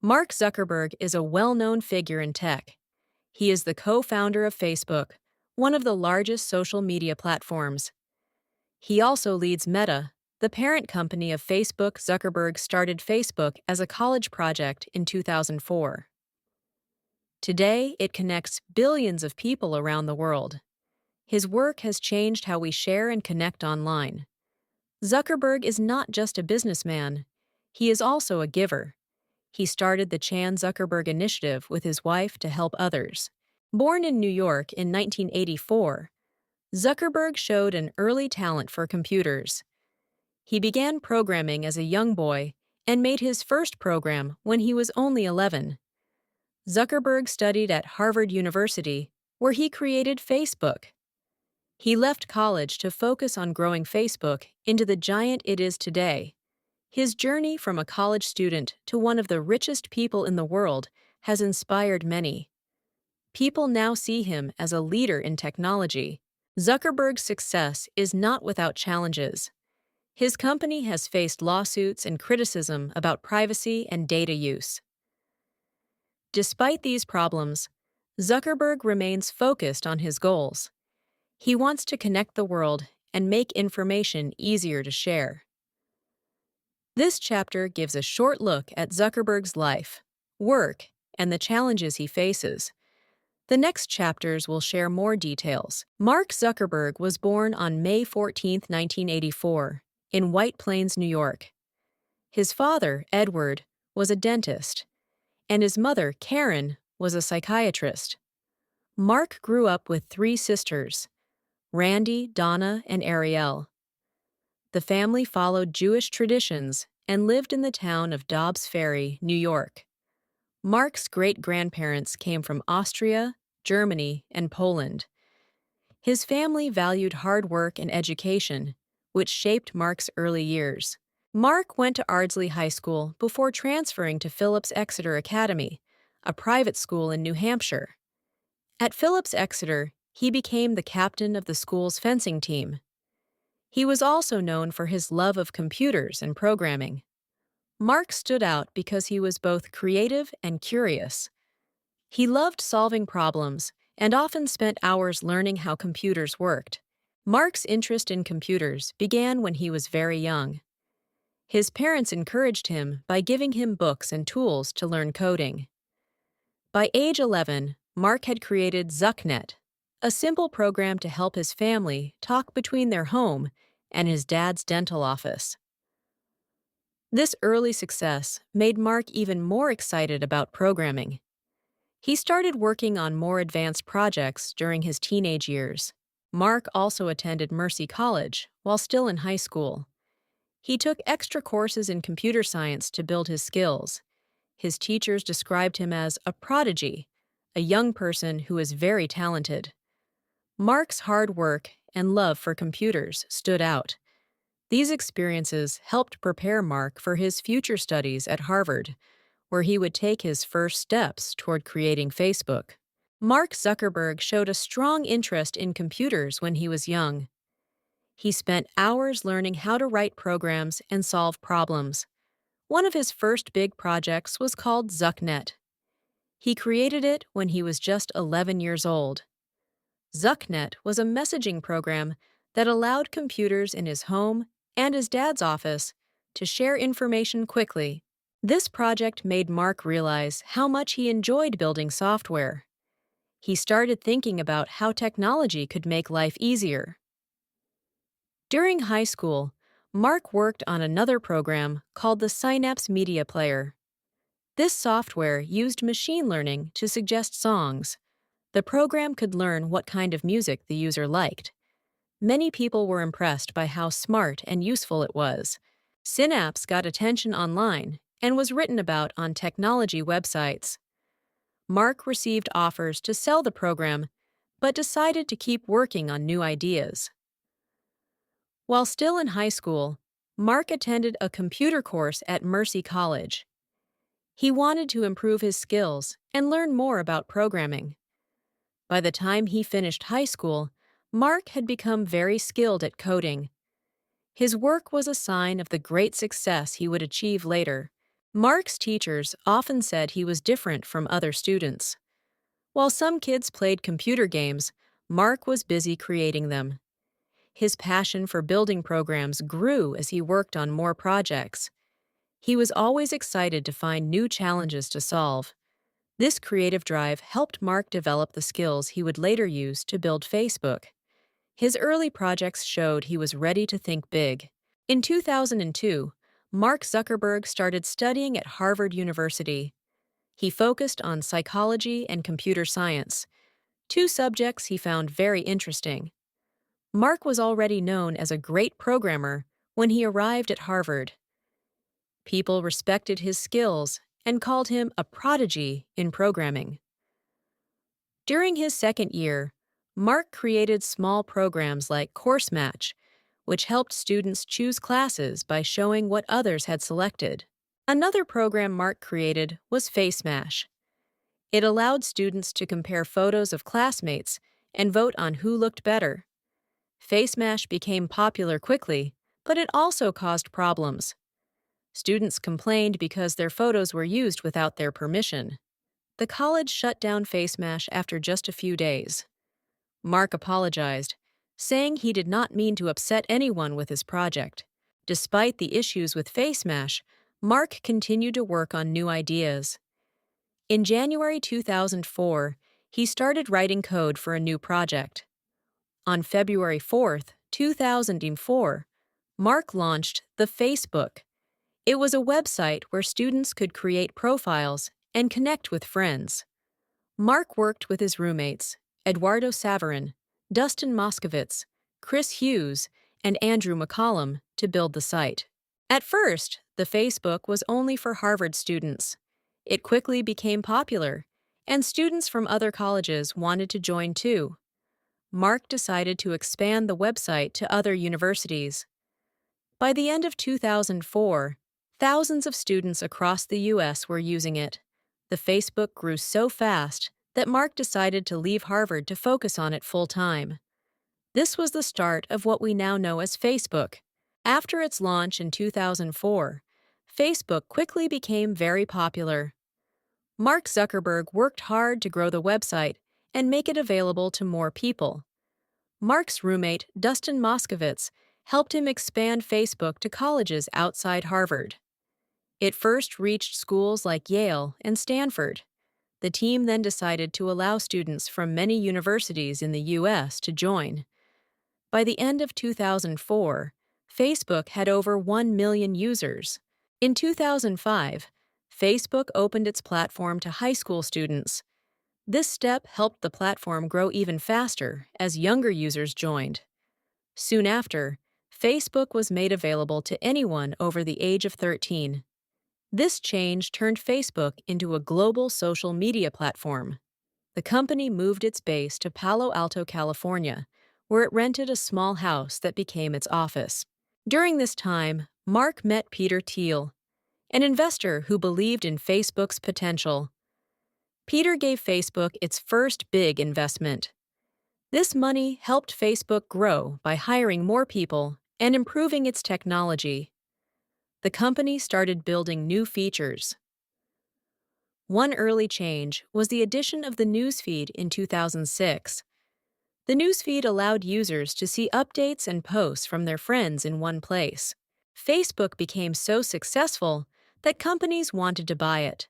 Mark Zuckerberg is a well-known figure in tech. He is the co-founder of Facebook, one of the largest social media platforms. He also leads Meta, the parent company of Facebook. Zuckerberg started Facebook as a college project in 2004. Today, it connects billions of people around the world. His work has changed how we share and connect online. Zuckerberg is not just a businessman, he is also a giver. He started the Chan Zuckerberg Initiative with his wife to help others. Born in New York in 1984, Zuckerberg showed an early talent for computers. He began programming as a young boy and made his first program when he was only 11. Zuckerberg studied at Harvard University, where he created Facebook. He left college to focus on growing Facebook into the giant it is today. His journey from a college student to one of the richest people in the world has inspired many. People now see him as a leader in technology. Zuckerberg's success is not without challenges. His company has faced lawsuits and criticism about privacy and data use. Despite these problems, Zuckerberg remains focused on his goals. He wants to connect the world and make information easier to share. This chapter gives a short look at Zuckerberg's life, work, and the challenges he faces. The next chapters will share more details. Mark Zuckerberg was born on May 14, 1984, in White Plains, New York. His father, Edward, was a dentist, and his mother, Karen, was a psychiatrist. Mark grew up with three sisters, Randy, Donna, and Ariel. The family followed Jewish traditions and lived in the town of Dobbs Ferry, New York. Mark's great-grandparents came from Austria, Germany, and Poland. His family valued hard work and education, which shaped Mark's early years. Mark went to Ardsley High School before transferring to Phillips Exeter Academy, a private school in New Hampshire. At Phillips Exeter, he became the captain of the school's fencing team. He was also known for his love of computers and programming. Mark stood out because he was both creative and curious. He loved solving problems and often spent hours learning how computers worked. Mark's interest in computers began when he was very young. His parents encouraged him by giving him books and tools to learn coding. By age 11, Mark had created ZuckNet, a simple program to help his family talk between their home and his dad's dental office. This early success made Mark even more excited about programming. He started working on more advanced projects during his teenage years. Mark also attended Mercy College while still in high school. He took extra courses in computer science to build his skills. His teachers described him as a prodigy, a young person who is very talented. Mark's hard work and love for computers stood out. These experiences helped prepare Mark for his future studies at Harvard, where he would take his first steps toward creating Facebook. Mark Zuckerberg showed a strong interest in computers when he was young. He spent hours learning how to write programs and solve problems. One of his first big projects was called ZuckNet. He created it when he was just 11 years old. ZuckNet was a messaging program that allowed computers in his home and his dad's office to share information quickly. This project made Mark realize how much he enjoyed building software. He started thinking about how technology could make life easier. During high school, Mark worked on another program called the Synapse Media Player. This software used machine learning to suggest songs. The program could learn what kind of music the user liked. Many people were impressed by how smart and useful it was. Synapse got attention online and was written about on technology websites. Mark received offers to sell the program, but decided to keep working on new ideas. While still in high school, Mark attended a computer course at Mercy College. He wanted to improve his skills and learn more about programming. By the time he finished high school, Mark had become very skilled at coding. His work was a sign of the great success he would achieve later. Mark's teachers often said he was different from other students. While some kids played computer games, Mark was busy creating them. His passion for building programs grew as he worked on more projects. He was always excited to find new challenges to solve. This creative drive helped Mark develop the skills he would later use to build Facebook. His early projects showed he was ready to think big. In 2002, Mark Zuckerberg started studying at Harvard University. He focused on psychology and computer science, two subjects he found very interesting. Mark was already known as a great programmer when he arrived at Harvard. People respected his skills and called him a prodigy in programming. During his second year, Mark created small programs like Course Match, which helped students choose classes by showing what others had selected. Another program Mark created was Face Mash. It allowed students to compare photos of classmates and vote on who looked better. Face Mash became popular quickly, but it also caused problems. Students complained because their photos were used without their permission. The college shut down Face Mash after just a few days. Mark apologized, saying he did not mean to upset anyone with his project. Despite the issues with Face Mash, Mark continued to work on new ideas. In January 2004, he started writing code for a new project. On February 4, 2004, Mark launched the Facebook. It was a website where students could create profiles and connect with friends. Mark worked with his roommates, Eduardo Saverin, Dustin Moskovitz, Chris Hughes, and Andrew McCollum, to build the site. At first, the Facebook was only for Harvard students. It quickly became popular, and students from other colleges wanted to join too. Mark decided to expand the website to other universities. By the end of 2004, thousands of students across the U.S. were using it. The Facebook grew so fast that Mark decided to leave Harvard to focus on it full-time. This was the start of what we now know as Facebook. After its launch in 2004, Facebook quickly became very popular. Mark Zuckerberg worked hard to grow the website and make it available to more people. Mark's roommate, Dustin Moskovitz, helped him expand Facebook to colleges outside Harvard. It first reached schools like Yale and Stanford. The team then decided to allow students from many universities in the U.S. to join. By the end of 2004, Facebook had over 1 million users. In 2005, Facebook opened its platform to high school students. This step helped the platform grow even faster as younger users joined. Soon after, Facebook was made available to anyone over the age of 13. This change turned Facebook into a global social media platform. The company moved its base to Palo Alto, California, where it rented a small house that became its office. During this time, Mark met Peter Thiel, an investor who believed in Facebook's potential. Peter gave Facebook its first big investment. This money helped Facebook grow by hiring more people and improving its technology. The company started building new features. One early change was the addition of the newsfeed in 2006. The newsfeed allowed users to see updates and posts from their friends in one place. Facebook became so successful that companies wanted to buy it.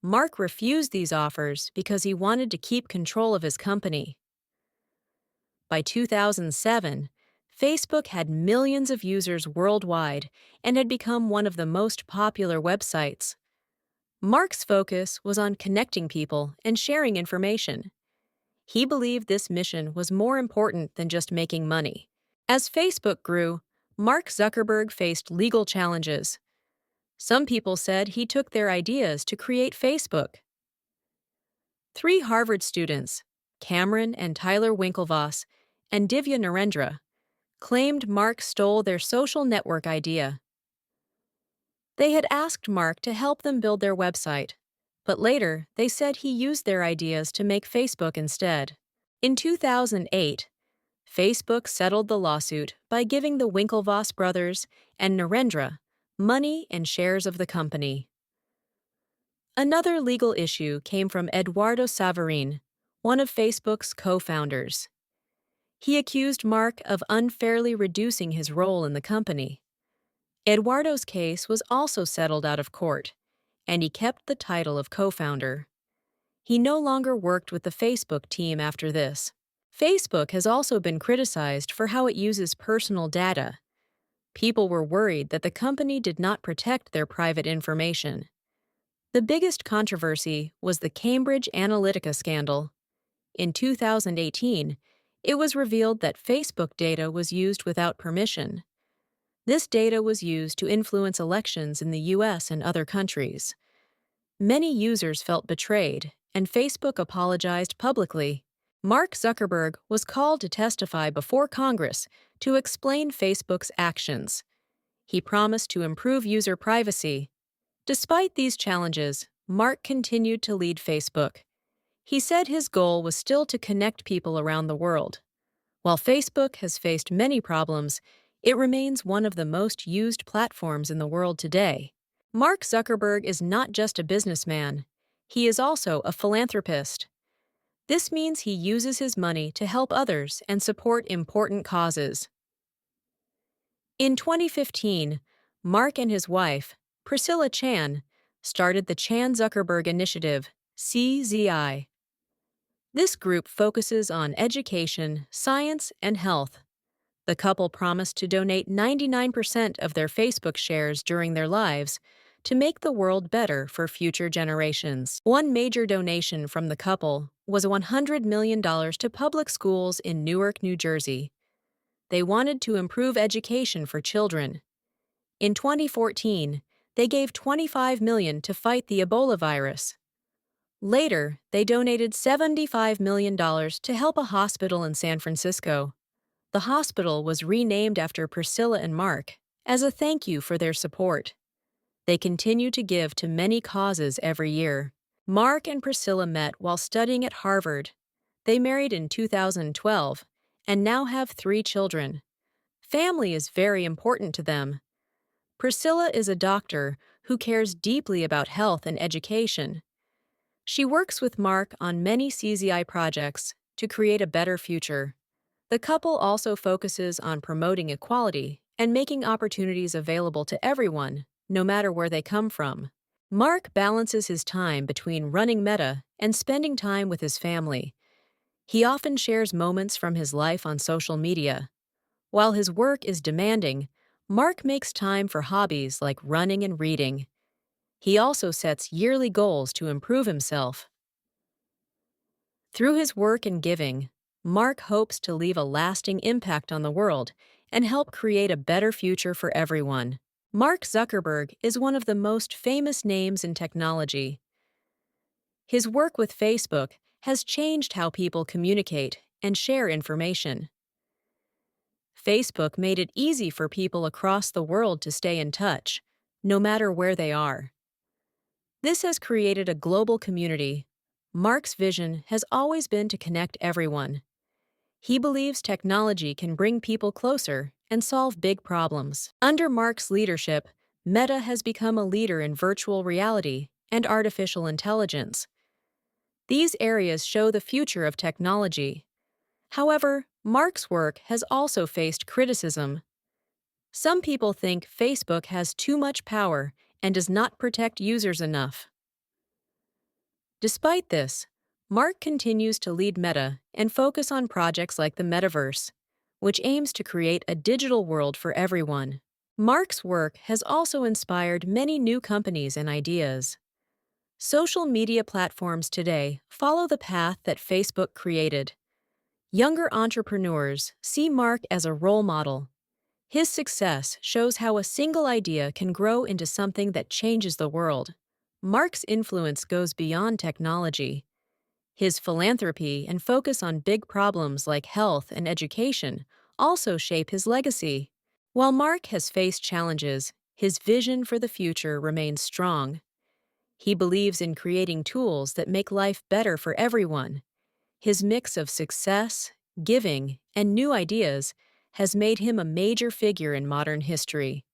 Mark refused these offers because he wanted to keep control of his company. By 2007, Facebook had millions of users worldwide and had become one of the most popular websites. Mark's focus was on connecting people and sharing information. He believed this mission was more important than just making money. As Facebook grew, Mark Zuckerberg faced legal challenges. Some people said he took their ideas to create Facebook. 3 Harvard students, Cameron and Tyler Winklevoss and Divya Narendra, claimed Mark stole their social network idea. They had asked Mark to help them build their website, but later they said he used their ideas to make Facebook instead. In 2008, Facebook settled the lawsuit by giving the Winklevoss brothers and Narendra money and shares of the company. Another legal issue came from Eduardo Saverin, one of Facebook's co-founders. He accused Mark of unfairly reducing his role in the company. Eduardo's case was also settled out of court, and he kept the title of co-founder. He no longer worked with the Facebook team after this. Facebook has also been criticized for how it uses personal data. People were worried that the company did not protect their private information. The biggest controversy was the Cambridge Analytica scandal. In 2018, it was revealed that Facebook data was used without permission. This data was used to influence elections in the US and other countries. Many users felt betrayed, and Facebook apologized publicly. Mark Zuckerberg was called to testify before Congress to explain Facebook's actions. He promised to improve user privacy. Despite these challenges, Mark continued to lead Facebook. He said his goal was still to connect people around the world. While Facebook has faced many problems, it remains one of the most used platforms in the world today. Mark Zuckerberg is not just a businessman. He is also a philanthropist. This means he uses his money to help others and support important causes. In 2015, Mark and his wife, Priscilla Chan, started the Chan-Zuckerberg Initiative, CZI. This group focuses on education, science, and health. The couple promised to donate 99% of their Facebook shares during their lives to make the world better for future generations. One major donation from the couple was $100 million to public schools in Newark, New Jersey. They wanted to improve education for children. In 2014, they gave $25 million to fight the Ebola virus. Later, they donated $75 million to help a hospital in San Francisco. The hospital was renamed after Priscilla and Mark as a thank you for their support. They continue to give to many causes every year. Mark and Priscilla met while studying at Harvard. They married in 2012 and now have 3 children. Family is very important to them. Priscilla is a doctor who cares deeply about health and education. She works with Mark on many CZI projects to create a better future. The couple also focuses on promoting equality and making opportunities available to everyone, no matter where they come from. Mark balances his time between running Meta and spending time with his family. He often shares moments from his life on social media. While his work is demanding, Mark makes time for hobbies like running and reading. He also sets yearly goals to improve himself. Through his work and giving, Mark hopes to leave a lasting impact on the world and help create a better future for everyone. Mark Zuckerberg is one of the most famous names in technology. His work with Facebook has changed how people communicate and share information. Facebook made it easy for people across the world to stay in touch, no matter where they are. This has created a global community. Mark's vision has always been to connect everyone. He believes technology can bring people closer and solve big problems. Under Mark's leadership, Meta has become a leader in virtual reality and artificial intelligence. These areas show the future of technology. However, Mark's work has also faced criticism. Some people think Facebook has too much power and does not protect users enough. Despite this, Mark continues to lead Meta and focus on projects like the Metaverse, which aims to create a digital world for everyone. Mark's work has also inspired many new companies and ideas. Social media platforms today follow the path that Facebook created. Younger entrepreneurs see Mark as a role model. His success shows how a single idea can grow into something that changes the world. Mark's influence goes beyond technology. His philanthropy and focus on big problems like health and education also shape his legacy. While Mark has faced challenges, his vision for the future remains strong. He believes in creating tools that make life better for everyone. His mix of success, giving, and new ideas has made him a major figure in modern history.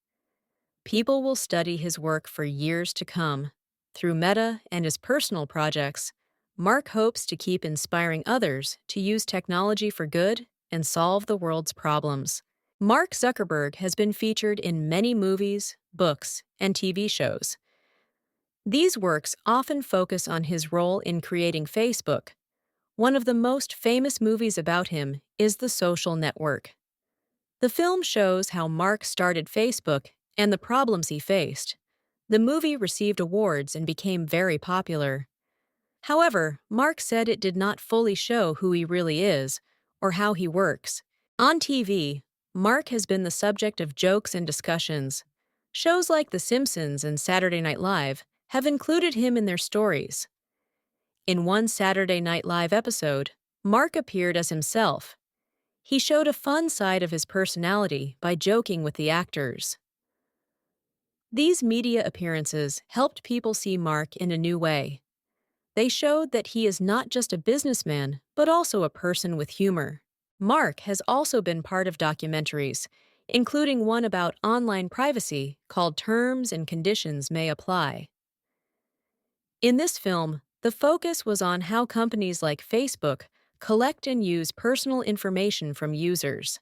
People will study his work for years to come. Through Meta and his personal projects, Mark hopes to keep inspiring others to use technology for good and solve the world's problems. Mark Zuckerberg has been featured in many movies, books, and TV shows. These works often focus on his role in creating Facebook. One of the most famous movies about him is The Social Network. The film shows how Mark started Facebook and the problems he faced. The movie received awards and became very popular. However, Mark said it did not fully show who he really is or how he works. On TV, Mark has been the subject of jokes and discussions. Shows like The Simpsons and Saturday Night Live have included him in their stories. In one Saturday Night Live episode, Mark appeared as himself. He showed a fun side of his personality by joking with the actors. These media appearances helped people see Mark in a new way. They showed that he is not just a businessman, but also a person with humor. Mark has also been part of documentaries, including one about online privacy called Terms and Conditions May Apply. In this film, the focus was on how companies like Facebook collect and use personal information from users.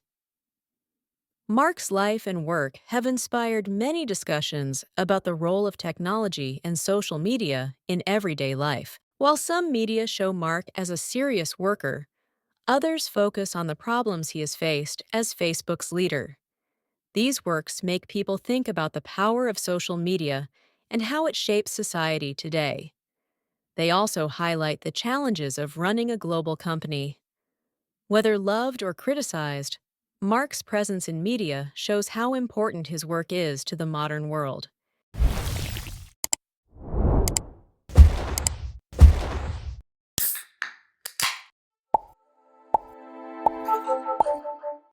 Mark's life and work have inspired many discussions about the role of technology and social media in everyday life. While some media show Mark as a serious worker, others focus on the problems he has faced as Facebook's leader. These works make people think about the power of social media and how it shapes society today. They also highlight the challenges of running a global company. Whether loved or criticized, Mark's presence in media shows how important his work is to the modern world.